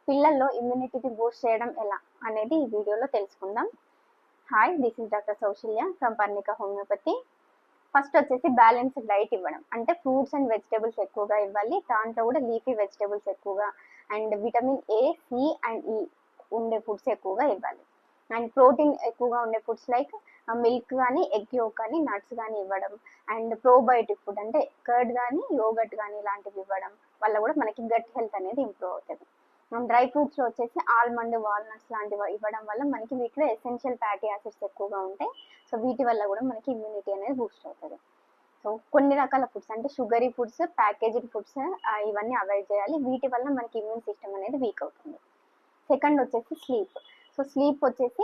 పిల్లల్లో ఇమ్యూనిటీని బూస్ట్ చేయడం ఎలా అనేది ఈ వీడియోలో తెలుసుకుందాం. Hi, this is doctor Saushalya from Parnika homeopathy. First వచ్చేసి బ్యాలెన్స్డ్ డైట్ ఇవ్వడం, అంటే ఫ్రూట్స్ అండ్ వెజిటేబుల్స్ ఎక్కువగా ఇవ్వాలి. దాంట్లో కూడా లీఫీ వెజిటేబుల్స్ ఎక్కువగా, and vitamin A, C and E ఉండే ఫుడ్స్ ఎక్కువగా ఇవ్వాలి. అండ్ ప్రోటీన్ ఎక్కువగా ఉండే ఫుడ్స్ లైక్ మిల్క్ కానీ, ఎగ్ యోక్ కానీ, నట్స్ కానీ ఇవ్వడం. అండ్ ప్రోబయోటిక్ ఫుడ్ అంటే కర్డ్ కానీ, యోగట్ కానీ ఇలాంటివి ఇవ్వడం వల్ల కూడా మనకి గట్ హెల్త్ అనేది ఇంప్రూవ్ అవుతుంది. డ్రై ఫ్రూట్స్లో వచ్చేసి ఆల్మండ్, వాల్నట్స్ లాంటివి ఇవ్వడం వల్ల మనకి వీటిలో ఎసెన్షియల్ ఫ్యాటీ యాసిడ్స్ ఎక్కువగా ఉంటాయి. సో వీటి వల్ల కూడా మనకి ఇమ్యూనిటీ అనేది బూస్ట్ అవుతుంది. సో కొన్ని రకాల ఫుడ్స్ అంటే షుగరీ ఫుడ్స్, ప్యాకేజ్డ్ ఫుడ్స్ ఇవన్నీ అవాయిడ్ చేయాలి. వీటి వల్ల మనకి ఇమ్యూన్ సిస్టమ్ అనేది వీక్ అవుతుంది. సెకండ్ వచ్చేసి స్లీప్. సో స్లీప్ వచ్చేసి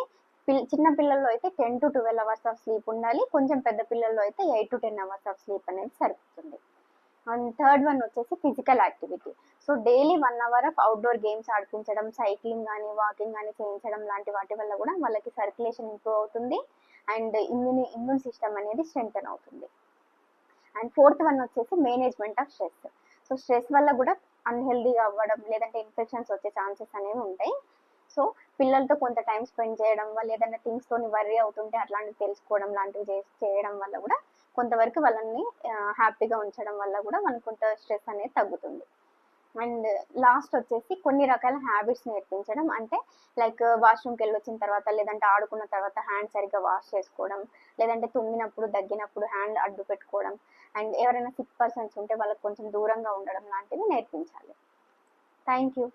చిన్న పిల్లల్లో అయితే 10 to 12 అవర్స్ ఆఫ్ స్లీప్ ఉండాలి. కొంచెం పెద్ద పిల్లల్లో అయితే 8 to 10 అవర్స్ ఆఫ్ స్లీప్ అనేది సరిపోతుంది. అండ్ థర్డ్ వన్ వచ్చేసి physical activity. So daily 1 hour of outdoor games ఆడిపించడం, సైక్లింగ్ కానీ, వాకింగ్ కానీ చేయించడం లాంటి వాటి వల్ల కూడా వాళ్ళకి సర్క్యులేషన్ ఇంప్రూవ్ అవుతుంది అండ్ ఇమ్యూన్ సిస్టమ్ అనేది స్ట్రెంగ్తన్ అవుతుంది. అండ్ ఫోర్త్ వన్ వచ్చేసి management of stress. So stress వల్ల కూడా అన్హెల్దీగా అవ్వడం, లేదంటే ఇన్ఫెక్షన్స్ వచ్చే ఛాన్సెస్ అనేవి ఉంటాయి. సో పిల్లలతో కొంత టైం స్పెండ్ చేయడం వల్ల, ఏదైనా థింగ్స్తో వర్రీ అవుతుంటే అట్లాంటివి తెలుసుకోవడం లాంటివి చేయడం వల్ల కూడా కొంతవరకు వాళ్ళని హ్యాపీగా ఉంచడం వల్ల కూడా మనకు కొంత స్ట్రెస్ అనేది తగ్గుతుంది. అండ్ లాస్ట్ వచ్చేసి కొన్ని రకాల హ్యాబిట్స్ నేర్పించడం, అంటే లైక్ వాష్రూమ్కి వెళ్ళి వచ్చిన తర్వాత, లేదంటే ఆడుకున్న తర్వాత హ్యాండ్ సరిగ్గా వాష్ చేసుకోవడం, లేదంటే తుమ్మినప్పుడు, దగ్గినప్పుడు హ్యాండ్ అడ్డు పెట్టుకోవడం, అండ్ ఎవరైనా సిక్ పర్సన్స్ ఉంటే వాళ్ళకి కొంచెం దూరంగా ఉండడం లాంటివి నేర్పించాలి. Thank you.